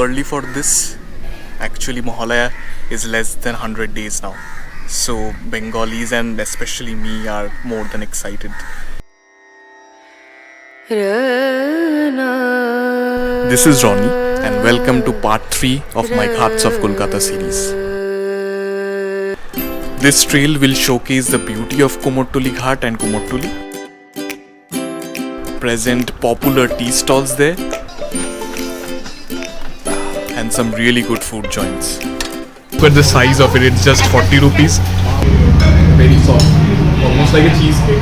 early for this. Actually, Mahalaya is less than 100 days now. So Bengalis and especially me are more than excited. This is Ronnie and welcome to part 3 of my Ghats of Kolkata series. This trail will showcase the beauty of Kumortuli Ghat and Kumortuli, present popular tea stalls there, and some really good food joints. Look at the size of it, it's just 40 rupees. Very soft, almost like a cheesecake.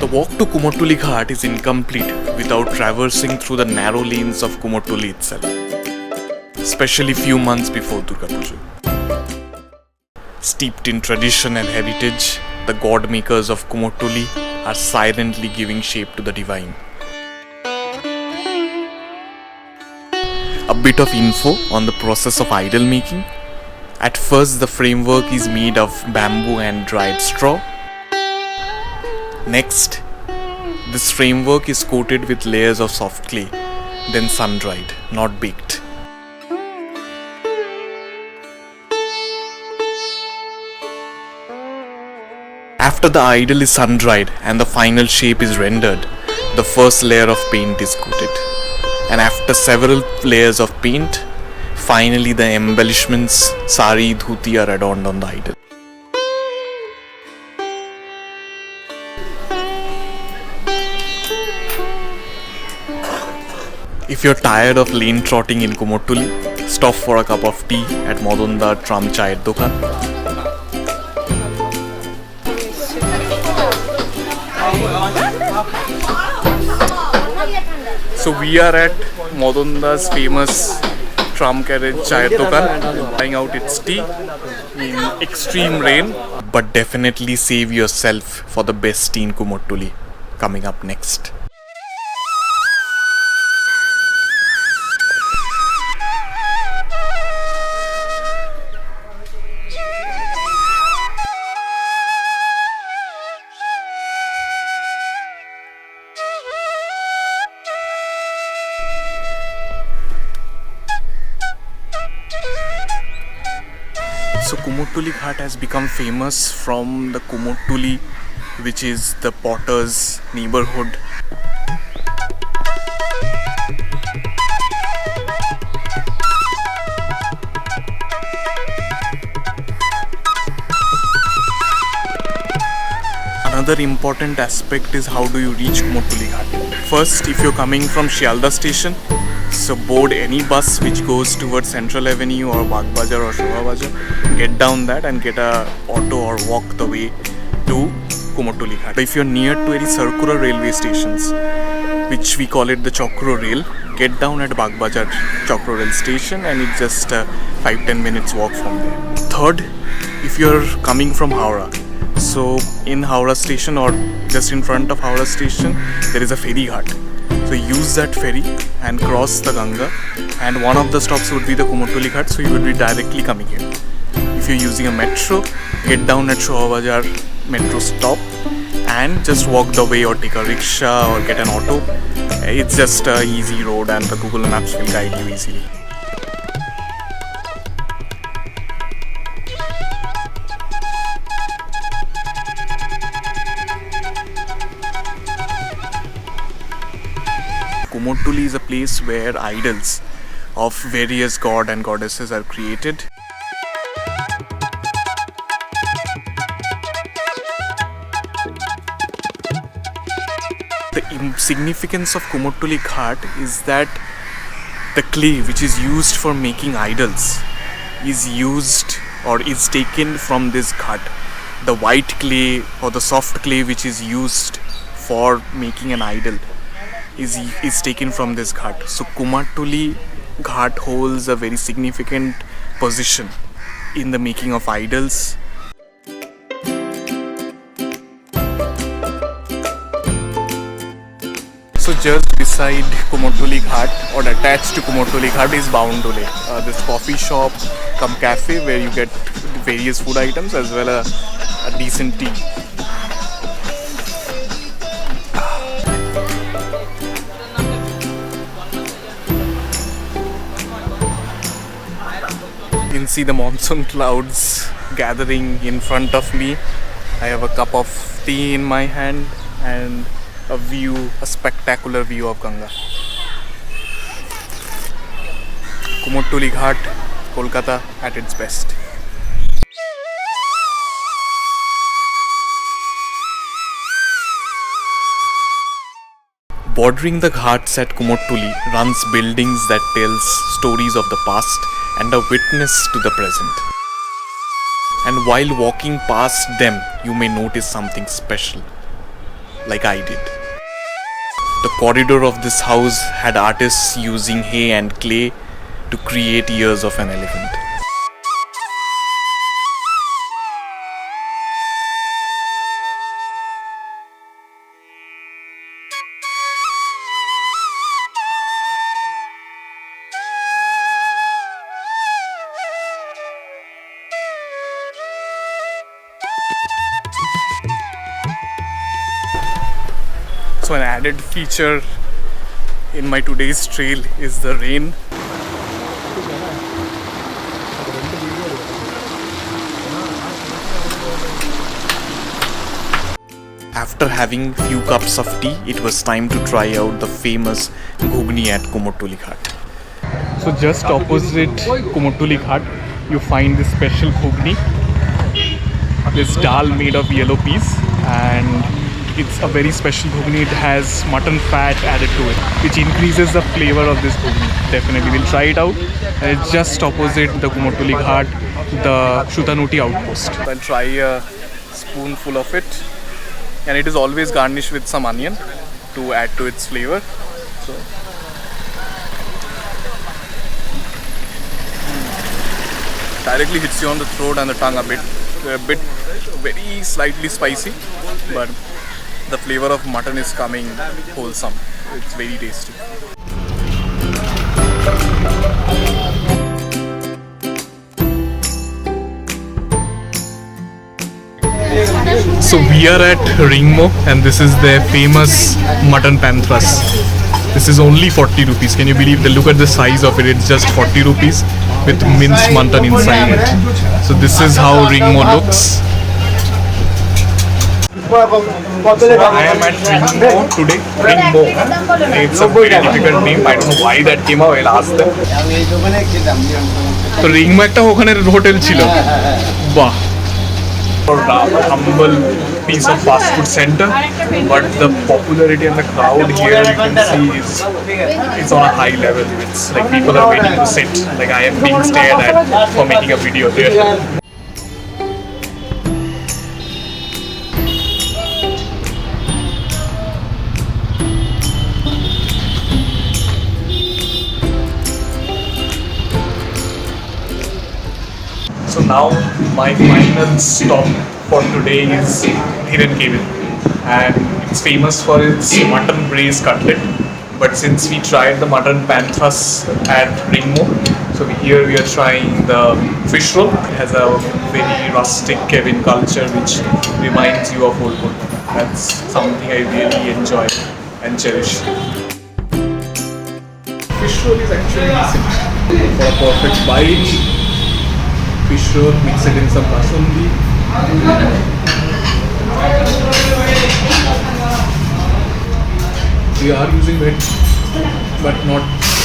The walk to Kumortuli Ghat is incomplete without traversing through the narrow lanes of Kumortuli itself, especially few months before Durga Puja. Steeped in tradition and heritage, the god makers of Kumortuli are silently giving shape to the divine. A bit of info on the process of idol making. At first, the framework is made of bamboo and dried straw. Next, this framework is coated with layers of soft clay, then sun-dried, not baked. After the idol is sun-dried and the final shape is rendered, the first layer of paint is coated. And after several layers of paint, finally the embellishments, sari, dhuti are adorned on the idol. If you're tired of lane trotting in Kumortuli, stop for a cup of tea at Tram Chaa Dukan. So we are at Modonda's famous Tram Chaa Dukan, trying out its tea in extreme rain. But definitely save yourself for the best tea in Kumortuli coming up next. So Kumortuli Ghat has become famous from the Kumortuli, which is the potter's neighbourhood. Another important aspect is how do you reach Kumortuli Ghat. First, if you're coming from Shialda station, so board any bus which goes towards Central Avenue or Bagh Bazaar or Shobha Bazaar, get down that and get a auto or walk the way to Kumortuli Ghat. If you're near to any circular railway stations, which we call it the Chokro Rail, get down at Bagh Bazaar Chokro Rail station and it's just 5-10 minutes walk from there. Third, if you're coming from Howrah, so in Howrah station or just in front of Howrah station, there is a ferry ghat. So use that ferry and cross the Ganga, and one of the stops would be the Kumortuli Ghat, so you would be directly coming here. If you're using a metro, get down at Shobha Bazaar metro stop and just walk the way or take a rickshaw or get an auto. It's just an easy road and the Google Maps will guide you easily. Kumortuli is a place where idols of various god and goddesses are created. The significance of Kumortuli Ghat is that the clay which is used for making idols is used or is taken from this ghat. The white clay or the soft clay which is used for making an idol is taken from this ghat. So Kumortuli Ghat holds a very significant position in the making of idols. So just beside Kumortuli Ghat or attached to Kumortuli Ghat is Baundule, this coffee shop cum cafe where you get various food items as well as a decent tea. can see the monsoon clouds gathering in front of me. I have a cup of tea in my hand and a spectacular view of Ganga. Kumortuli Ghat, Kolkata at its best. Bordering the Ghats at Kumortuli runs buildings that tells stories of the past and a witness to the present. And while walking past them, you may notice something special, like I did. The corridor of this house had artists using hay and clay to create ears of an elephant. So an added feature in my today's trail is the rain. After having few cups of tea, it was time to try out the famous Ghugni at Kumortuli Ghat. So just opposite Kumortuli Ghat, you find this special Ghugni. This dal made of yellow peas, and it's a very special Ghugni. It has mutton fat added to it, which increases the flavor of this Ghugni. Definitely, we'll try it out. And it's just opposite the Kumortuli Ghat, the Shutanuti outpost. I'll try a spoonful of it, and it is always garnished with some onion to add to its flavor. So, directly hits you on the throat and the tongue a bit very slightly spicy, but the flavor of mutton is coming wholesome. It's very tasty. So we are at Ringmo, and this is their famous mutton panthras. This is only 40 rupees. Can you believe? Look at the size of it. It's just 40 rupees with minced mutton inside it. So this is how Ringmo looks. I am at Ringmo today. Ringmo. It's a very difficult name. I don't know why that came out. I'll ask them. So Ringmo ekta okhane hotel chilo. Wow. A humble piece of fast food center, but the popularity and the crowd here, you can see, it's on a high level. It's like people are waiting to sit. Like I am being stared at for making a video there. So now my final stop for today is Dhiren Cabin, and it's famous for its mutton braised cutlet. But since we tried the mutton panthas at Ringmo, so here we are trying the fish roll. It has a very rustic cabin culture which reminds you of old Kolkata. That's something I really enjoy and cherish. Fish roll is actually decent for a perfect bite. Fish roll, mix it in some basundi. We are using it, but not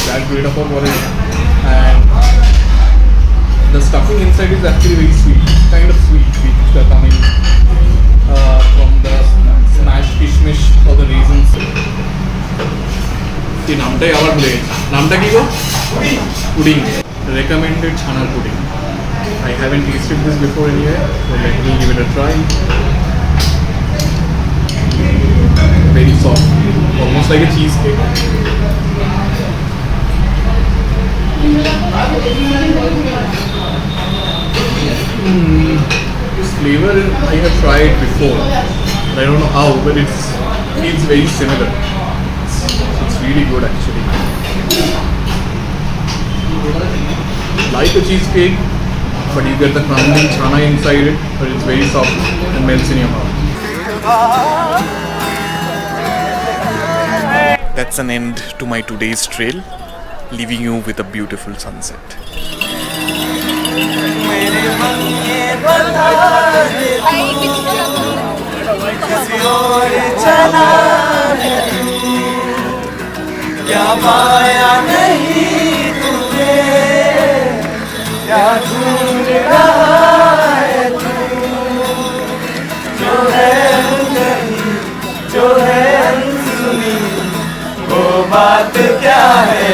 that great of a quality. And the stuffing inside is actually very sweet, kind of sweet, which are coming from the smashed kishmish or the raisins. The namtai abar bhule namta ki go? Pudding. Recommended chana pudding. I haven't tasted this before anywhere, so let me give it a try. Very soft, almost like a cheesecake. This flavor I have tried before, but I don't know how, but it feels very similar. It's really good actually. Like a cheesecake, but you get the crumbling chana inside it, but it's very soft and melts in your mouth. That's an end to my today's trail, leaving you with a beautiful sunset. मेरे मन ये बता दे किसी और चला है तू, क्या पाया नहीं तुझे, क्या ढूंढ रहा है तू, जो है नहीं जो है अनसुनी वो बात क्या है